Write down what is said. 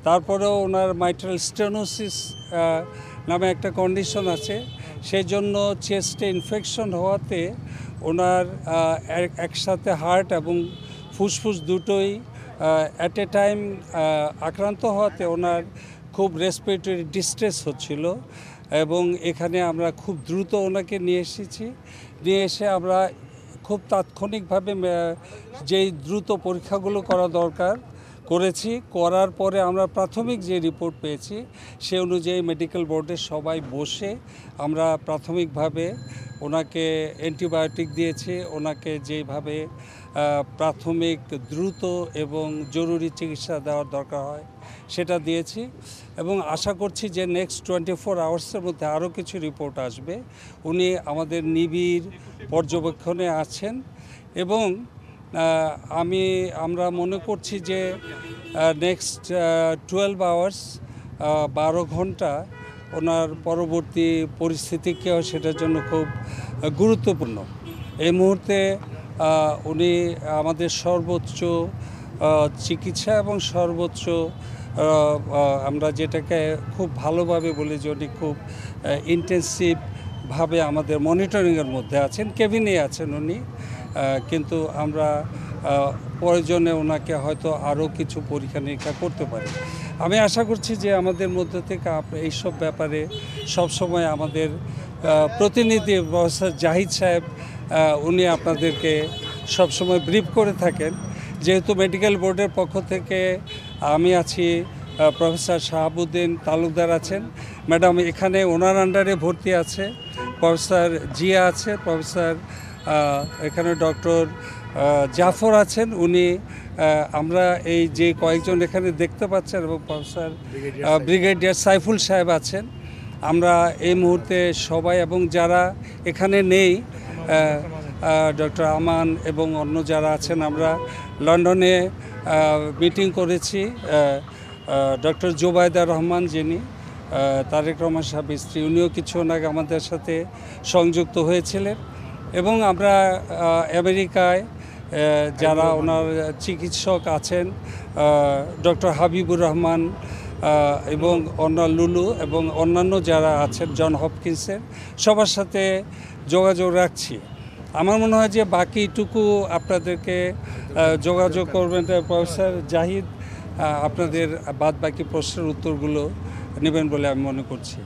তারপরেও ওনার mitral stenosis নামে একটা কন্ডিশন আছে, সেই জন্য চেস্টে ইনফেকশন হওয়াতে ওনার একসাথে হার্ট এবং ফুসফুস দুটোই অ্যাট এ টাইম আক্রান্ত হওয়াতে ওনার খুব রেসপিরেটরি ডিস্ট্রেস হচ্ছিল এবং এখানে আমরা খুব দ্রুত ওনাকে নিয়ে এসেছি। নিয়ে এসে আমরা খুব তাৎক্ষণিকভাবে যেই দ্রুত পরীক্ষাগুলো করা দরকার করেছি। করার পরে আমরা প্রাথমিক যে রিপোর্ট পেয়েছি সে অনুযায়ী মেডিকেল বোর্ডের সবাই বসে আমরা প্রাথমিকভাবে ওনাকে অ্যান্টিবায়োটিক দিয়েছি, ওনাকে যেভাবে প্রাথমিক দ্রুত এবং জরুরি চিকিৎসা দেওয়ার দরকার হয় সেটা দিয়েছি এবং আশা করছি যে নেক্সট 24 আওয়ার্সের মধ্যে আরও কিছু রিপোর্ট আসবে। উনি আমাদের নিবিড় পর্যবেক্ষণে আছেন এবং আমরা মনে করছি যে নেক্সট 12 আওয়ার্স 12 ঘন্টা ওনার পরবর্তী পরিস্থিতিকেও সেটার জন্য খুব গুরুত্বপূর্ণ। এই মুহূর্তে উনি আমাদের সর্বোচ্চ চিকিৎসা এবং সর্বোচ্চ আমরা যেটাকে খুব ভালোভাবে বলি যে উনি খুব ইন্টেন্সিভভাবে আমাদের মনিটরিংয়ের মধ্যে আছেন, কেবিনে আছেন উনি, কিন্তু আমরা প্রয়োজনে ওনাকে হয়তো আরও কিছু পরীক্ষা নিরীক্ষা করতে পারি। আমি আশা করছি যে আমাদের মধ্যে থেকে এইসব ব্যাপারে সবসময় আমাদের প্রতিনিধি প্রফেসর জাহিদ সাহেব উনি আপনাদেরকে সবসময় ব্রিফ করে থাকেন। যেহেতু মেডিকেল বোর্ডের পক্ষ থেকে আমি আছি, প্রফেসর শাহাবুদ্দিন তালুকদার আছেন, ম্যাডাম এখানে ওনার আন্ডারে ভর্তি আছে, প্রফেসর জিয়া আছে, প্রফেসর এখানে ডক্টর জাফর আছেন, উনি আমরা এই যে কয়েকজন এখানে দেখতে পাচ্ছেন, এবং প্রফেসর ব্রিগেডিয়ার সাইফুল সাহেব আছেন। আমরা এই মুহূর্তে সবাই এবং যারা এখানে নেই ডক্টর আমান এবং অন্য যারা আছেন, আমরা লন্ডনে মিটিং করেছি। ডক্টর জোবায়দা রহমান যিনি তারেক রহমান সাহেব স্ত্রী, উনিও কিছুক্ষণ আগে আমাদের সাথে সংযুক্ত হয়েছিলেন এবং আমরা আমেরিকায় যারা ওনার চিকিৎসক আছেন ডক্টর হাবিবুর রহমান এবং লুলু এবং অন্যান্য যারা আছেন জন হপকিন্সের সবার সাথে যোগাযোগ রাখছি। আমার মনে হয় যে বাকিটুকু আপনাদেরকে যোগাযোগ করবেন প্রফেসর জাহিদ, আপনাদের বাদ বাকি প্রশ্নের উত্তরগুলো নেবেন বলে আমি মনে করছি।